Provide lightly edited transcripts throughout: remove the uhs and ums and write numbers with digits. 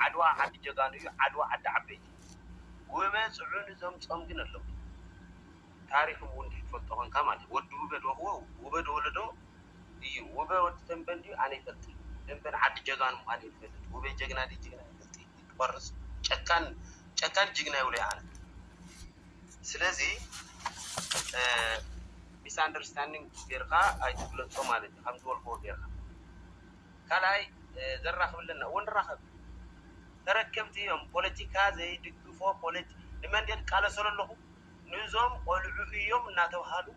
عدوا عد جانو عدوا عد عبيد وبصعون زم صمجن الله تاريخ وندي فلطون كمان ودو بدو هو وبدو ولدو يو وبود تنبندي أنا فلت تنبن عد جانو أنا فلت وبجنا دي جنا برس شكان جنا ولا أنا سلازي misunderstanding بيرخا أي تقولون سومالي هم دول فور بيرخا كلاي زرخ لنا وين رخب تركبت يوم بوليتيكا زي دكتور بوليتيك لمن دي قال سولله نزوم قلعو يوم ناتوهالو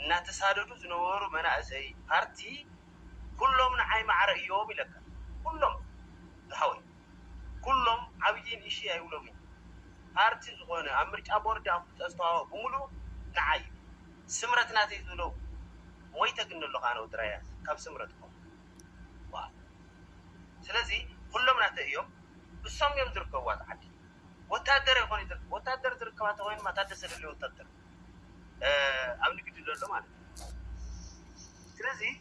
ناتساددو زنورو مناسي بارتي كلهم نعي مع رأيهم لك كلهم تحاول كلهم عبيدين إشي يقولون بارتي زغونه أمريكا بورد أستوى بمولو نعي سمرتنا تيزولو ويتك إنه اللغة أنا ودرايا كم سمرتكم واو سلازي كلهم ناتيهم بسام يوم تركوات عادي وتقدر يكون يدرك وتقدر تركوات وين ما تدرس اللي وتقدر أمني كده لله ما سلازي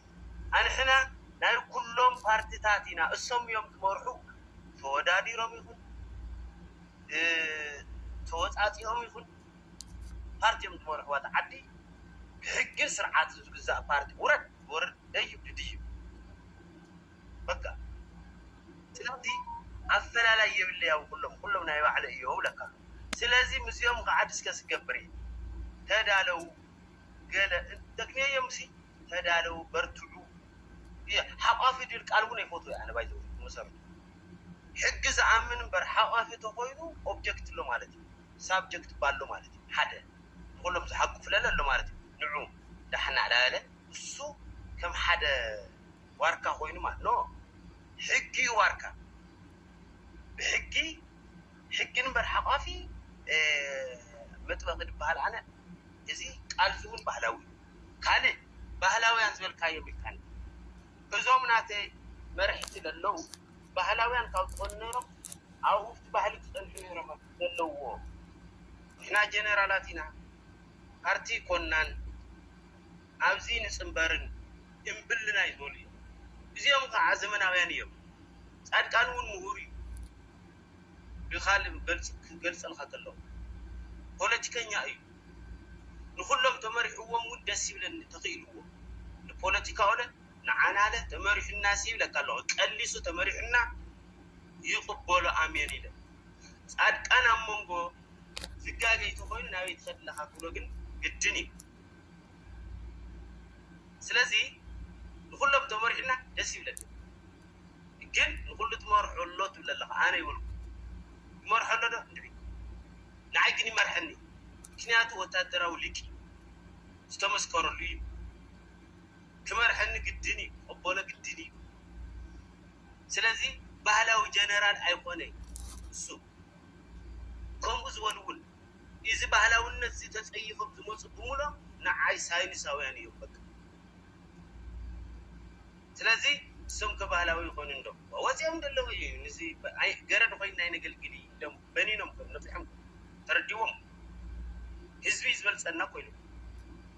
أنا هنا ناير كلهم بارتي تاتينا السام يوم تمرحو فودادي رامي يكون توت عاتيهم يكون بارتي يوم تمرحو عادي بحق سرعات زوجة بارتي ورد ديب بقى سلازي أفلا لا يبلي أو كلهم نايم على يوم لك سلازي مسيوم قاعد يسكس كبري تدالو قال تكني يمسي تدالو برتلو حقافي ديال قالون يفوتو يعني بايزو مسرت حجز عامن بر حقافي تقوينو اوبجكت له مالتي سابجكت بالو مالتي حدا كلهم حق فلان له مالتي نعوم دحنا على السو كم حدا واركا خوينو ما نو حقي واركا بحقي نبر حقافي مطبخ دبال انا ازي قال زون ባህላዊ ካለ ባህላውያን ዝብል ካየ ብካን እዞም ናተይ መርሕቲ ለለው ባህላውያን ካብ ተቆነሮም ኣብ ውሽጢ ባህሊ ተጠንፊ ነሮም ዘለውዎ እሕና ጀነራላቲና ፓርቲ ኮናን ኣብዚ ንፅምበርን እምብልና ይዞሉ እዚኦም ከዓ ዘመናውያን እዮም ጻድቃን እውን ምሁር እዩ بخالم قلص الخطلو بوليتيكانيا ايو نخلهم تمرحوهم ودس يبلن تخيلوا البوليتيكا ولا نعانا له تمرح الناس يبلك الله قليسو تمرحنا يقبلوا امين يله صادقان امنغو زغاغي تخوين ناوي تخدلها كلو ግን ግድኒ ስለዚህ نخلهم تمرحنا دس يبلن ግን نخلو تمرحولو تبللها انا يقول مرحلة ده ندري نعيقني مرحني كنيات وتدروا ليكي استمسكروا لي كمرحني قدني أبولا قدني سلازي بهلاو جنرال أيقوني سو كم زولول إذا بهلاو الناس تتأيفهم زموس بمولا نعاي سايني ساوياني يوبك سلازي سم كبهلاو يكون عندهم وزيهم دلوا نزي جرد خوينا ينقل دم بنينهم كم نفهم ترديهم حزبي زبل صنا كويلو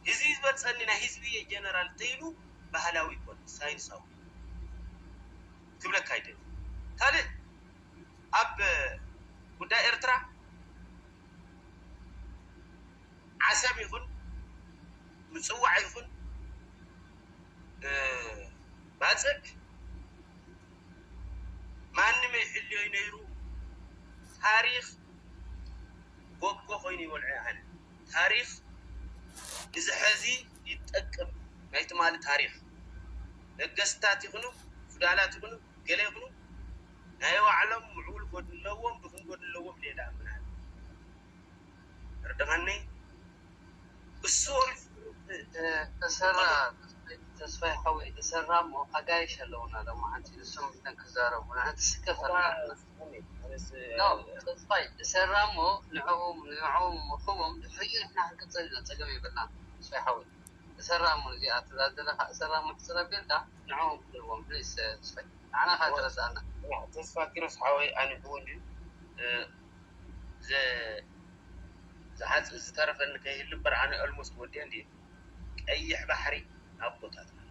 حزبي زبل صننا حزبي جنرال تيلو بهلاوي كون ساينساوي تبلك كايده تالي اب ودا إرترا عسب يكون مصوع يكون باصق ማንም ይሕልዮ ይነይሩ ታሪኽ ጎጎ ኮይኑ ይወልዕ ኣነ ታሪኽ ንዝሕዚ ይጠቅም ናይቲ ማለት ታሪኽ ነገስታት ይኹኑ ፍዳላት ይኹኑ ገለ ይኹኑ ናይ ባዕሎም ምዑል ጎድለዎም ድኹም ጎድለዎም ሌላ ምናል ردغني الصور تسرع تصفي حوي تسرع مو حقايش اللون هذا ما أنت لسه تنكزاره ولا أنت سكفر لا تصفي تسرع مو نعوم وخوم حقيقة إحنا حنقصلنا تجمع بالله تصفي حوي تسرع مو اللي أتذكر تسرع مو تسرع بيلدا نعوم كلهم بليس تصفي أنا خاطر أسألنا تصفي كيف حوي أنا بقول زحات استعرف إنك يلبر عن الموس ودي عندي أي بحري أبوتاتنا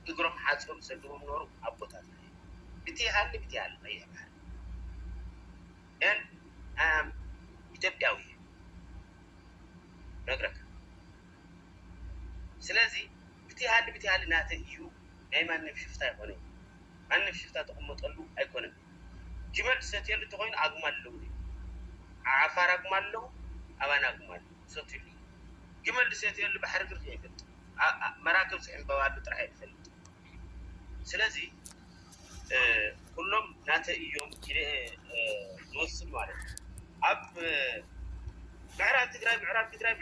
يقولون حاسهم سدوم نور أبوتاتنا بتيهال أي بحري ካልእ ናተይ እዩ ናይ ማንም ሽፍታ ይኮነ ማንም ሽፍታ ተቐመጠሉ ኣይኮነን ጅመል ሰትየሉ ተኮይኑ ኣግማ ኣለዉ ዓፋር ኣግማ ኣለዉ ኣባና ኣግማ ኣለዉ ሰትየሉ ጅመል ሰትየሉ ባሕሪ ግርፊ ይፈልጥ መራክብ ፅዕምበባሉ ጥራሕ ይፈልጥ ስለዚ ኩሎም ናተይ እዮም ዝወስድ ማለት ኣብ ምዕራብ ትግራይ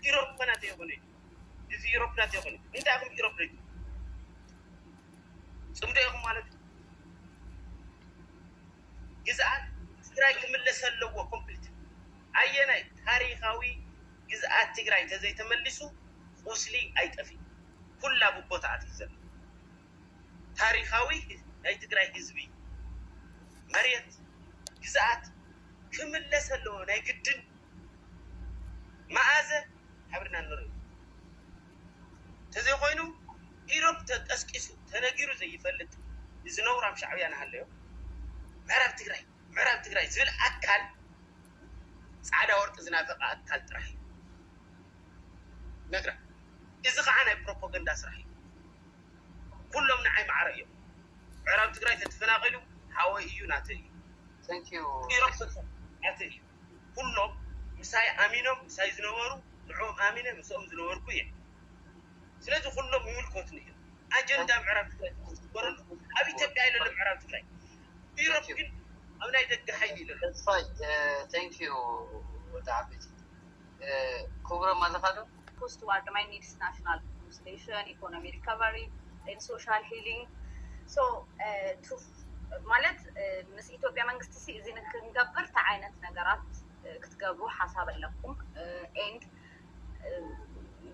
ኢሮብ ናተይ ይኮነ እዚ ኢሮብ ናተይ ይኮነ እንታይ ኣኹም ኢሮብ ነይ ጽምዶ ይኹም ማለት ግዝኣት ትግራይ ክምለስ ኣለዎ ኮምፕሊት ኣየናይ ታሪኻዊ ግዝኣት ትግራይ ተዘይተመሊሱ ቁስሊ ኣይጠፊ ኩላ ብቦታ ኣትይዘለ ታሪኻዊ ናይ ትግራይ ህዝቢ መሬት ግዝኣት ክምለስ ኣለዎ ናይ ግድን መዓዘ ሓብርና ንርኢ ተዘይኮይኑ ኢሮብ ተቀስቂሱ ተነጊሩ ዘይፈልጥ ዝነብሩ ኣብ ሻዕብያ ናሃለዮ ምዕራብ ትግራይ ዝብል ኣካል ጻዕዳ ወርቂ ዝናፈቐ ኣካል ጥራሕ እዩ ነግራ እዚ ከዓ ናይ ፕሮፓጋንዳ ስራሕ እዩ ኩሎም ንዓይ ማዕረ እዮም ምዕራብ ትግራይ ተተፈናቒሉ ሓወይ እዩ ናተይ እዩ ኢሮብ ናተይ እዩ ኩሎም ምሳይ ኣሚኖም ምሳይ ዝነበሩ ንዕኦም ኣሚነ ምስኦም ዝነበርኩ እየ ስለዚ ኩሎም ይምልከቱን እዮም ኣጀንዳ ምዕራብ ትግራይ ዝግበረሉ ኣብ ኢትዮጵያ ኢለሎ ምዕራብ ትግራይ ኢሮብ ግን ኣብ ናይ ደገ ሓይሊ ኢለሎ ቴንኪዩ ዳዓበቲ ክቡሮም ኣለኻዶ post-war my needs national reconciliation, economic recovery, and social healing. So, to ማለት ምስ ኢትዮጵያ መንግስቲ ሲ እዚ ንክንገብር ታ ዓይነት ነገራት ክትገብሩ ሓሳብ ኣለኩም ኤንድ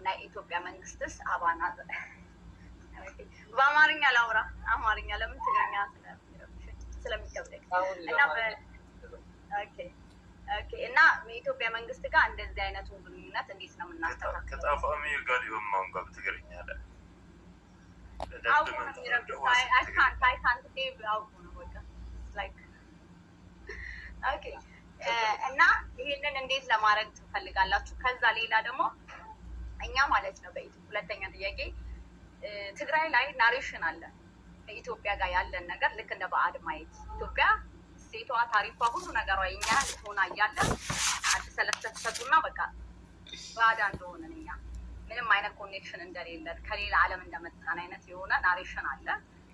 ናይ ኢትዮጵያ መንግስትስ አባና በአማርኛ ላውራ አማርኛ ለምን ትግርኛ ስለሚከብደኝ እና ኦኬ እና የኢትዮጵያ መንግስት ጋር እንደዚህ አይነቱ ግንኙነት እንዴት ነው የምናስተካክለው? ከጣፋሚ ጋሊውም ማንጋ በትግርኛ አለ I can't live out like okay እና ይሄንን እንዴት ለማድረግ ትፈልጋላችሁ? ከዛ ሌላ ደግሞ እኛ ማለት ነው በኢትዮጵያ ሁለተኛ ጥያቄ ትግራይ ላይ ናሬሽን አለ ከኢትዮጵያ ጋር ያለን ነገር ልክ እንደ ባዕድ ማየት ኢትዮጵያ ሴቷ ታሪኳ ሁሉ ነገሯ የኛ ሆና እያለ አዲስ ሰለስተሰጡና በቃ ባዕድ እንደሆነ እኛ ምንም አይነት ኮኔክሽን እንደሌለ ከሌላ ዓለም እንደመጣን አይነት የሆነ ናሬሽን አለ።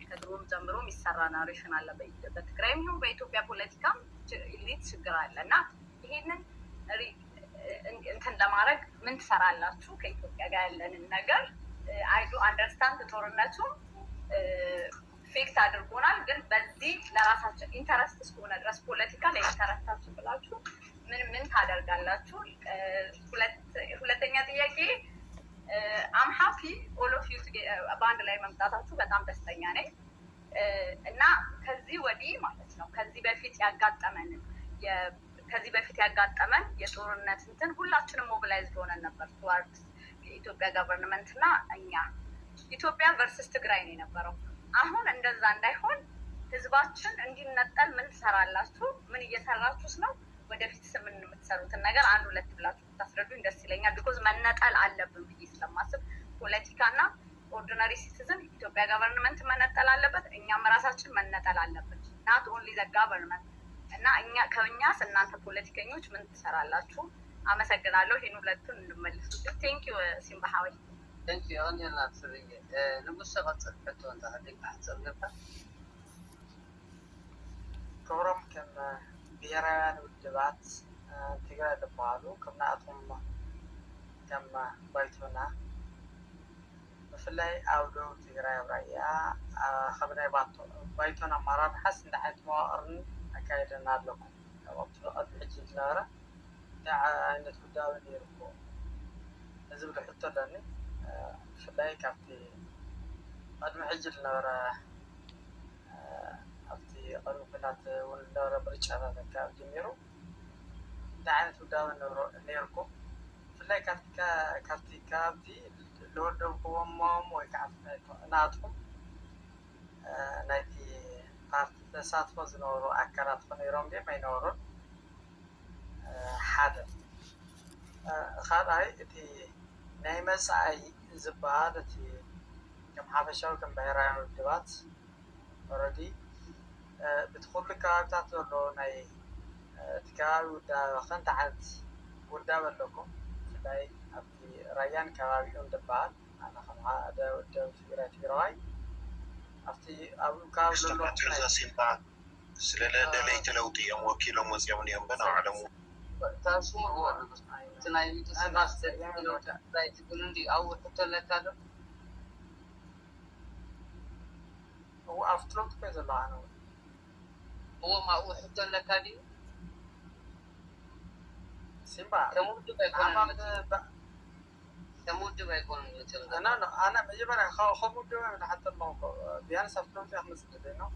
ከድሮም ጀምሮ የሚሰራ ናሬሽን አለ በትግራይም ይሁን በኢትዮጵያ ፖለቲካም ኢሊት ችግር አለ እና ይሄንን እንትን ለማድረግ ምን ትሰራላችሁ? ከኢትዮጵያ ጋር ያለንን ነገር አይዱ አንደርስታንድ ጦርነቱ ፌክት አድርጎናል፣ ግን በዚህ ለራሳችን ኢንተረስት እስከሆነ ድረስ ፖለቲካ ለኢንተረስታችሁ ብላችሁ ምን ታደርጋላችሁ? ሁለተኛ ጥያቄ አም ሃፒ ኦል ኦፍ ዩ በአንድ ላይ መምጣታችሁ በጣም ደስተኛ ነኝ እና ከዚህ ወዲህ ማለት ነው ከዚህ በፊት ያጋጠመን የጦርነት እንትን ሁላችንም ሞቢላይዝድ ሆነን ነበር ቱዋርድስ የኢትዮጵያ ገቨርንመንት እና እኛ ኢትዮጵያ ቨርስስ ትግራይ ነው የነበረው። አሁን እንደዛ እንዳይሆን ህዝባችን እንዲነጠል ምን ትሰራላችሁ? ምን እየሰራችሁስ ነው? ወደፊት ምን የምትሰሩትን ነገር አንድ ሁለት ብላችሁ ብታስረዱኝ ደስ ይለኛል። ቢኮዝ መነጠል አለብን ብዬ ስለማስብ ፖለቲካና ኦርዲናሪ ሲቲዝን ኢትዮጵያ ገቨርንመንት መነጠል አለበት፣ እኛም ራሳችን መነጠል አለበት። ናት ኦንሊ ዘ ገቨርንመንት እና ከእኛስ እናንተ ፖለቲከኞች ምን ትሰራላችሁ? አመሰግናለሁ። ይህን ሁለቱን እንድመልሱ ቴንኪዩ ሲምባሃዊ ቴንኪዩ አንየላ ፍሪንግ ንጉስ ሰቀጽል ፈቶ እንታ ሀዲቅ አጽር ገባ ክብሮም ከም ብሔራውያን ውድባት ትግራይ ዝበሃሉ ከም ንኣቶም ከም ባይቶና ብፍላይ ኣብ ደቡብ ትግራይ ኣብ ራያ ካብ ናይ ባይቶና ኣመራርሓስ እንዳ ዓይነት መዋቕርን ኣካይደና ኣለኩም ኣብቲ ቅድሚ ሕጂ ዝነበረ እንታይ ዓይነት ጉዳይ ነይርኩ እዚ ብልሕቶ ኣለኒ ብፍላይ ካብቲ ቅድሚ ሕጂ ዝነበረ ኣብቲ ቅድሚ ኩናት እውን ዝነበረ ምርጫታት ኣካባቢ ጀሚሩ እንታይ ዓይነት ጉዳይ ነይርኩም ብፍላይ ካብቲ ከባቢ ዝወደብክዎም ወይ ከዓ ናትኩም ናይቲ ፓርቲ ተሳትፎ ዝነበሩ ኣካላት ነይሮም ድዮም ኣይነበሩን? ሓደ ካልኣይ እቲ ናይ መጻኢ ዝበሃል እቲ ከም ሓፈሻዊ ከም ብሔራዊ ውድባት ኦልሬዲ በቲ ኩሉ ከባቢታት ዘሎ ናይ እቲ ከባቢ ውዳበ ከንታ ዓይነት ውዳበ ኣለኩም ብፍላይ ኣብቲ ራያን ከባቢኡን ዝበሃል ኣነ ከም ሓደ ወደብ ትግራይ ኣብቲ ኣብኡ ከባቢ ዘሎ ሲምባ ስለለለ ለይቲ ለውጢ እዮም ወኪሎም ወፂኦም እዮም በናዕለሙ ታስሙ ትናይ ምትስናስ ላይ ትግል እንዲ አው ተለካለ هو أفترض كذا لعنه هو ما هو حتى لكادي سيمبا تمود بيكون مثل أنا مجبر خمود حتى الموقع بيان سافرون في خمس دقيقة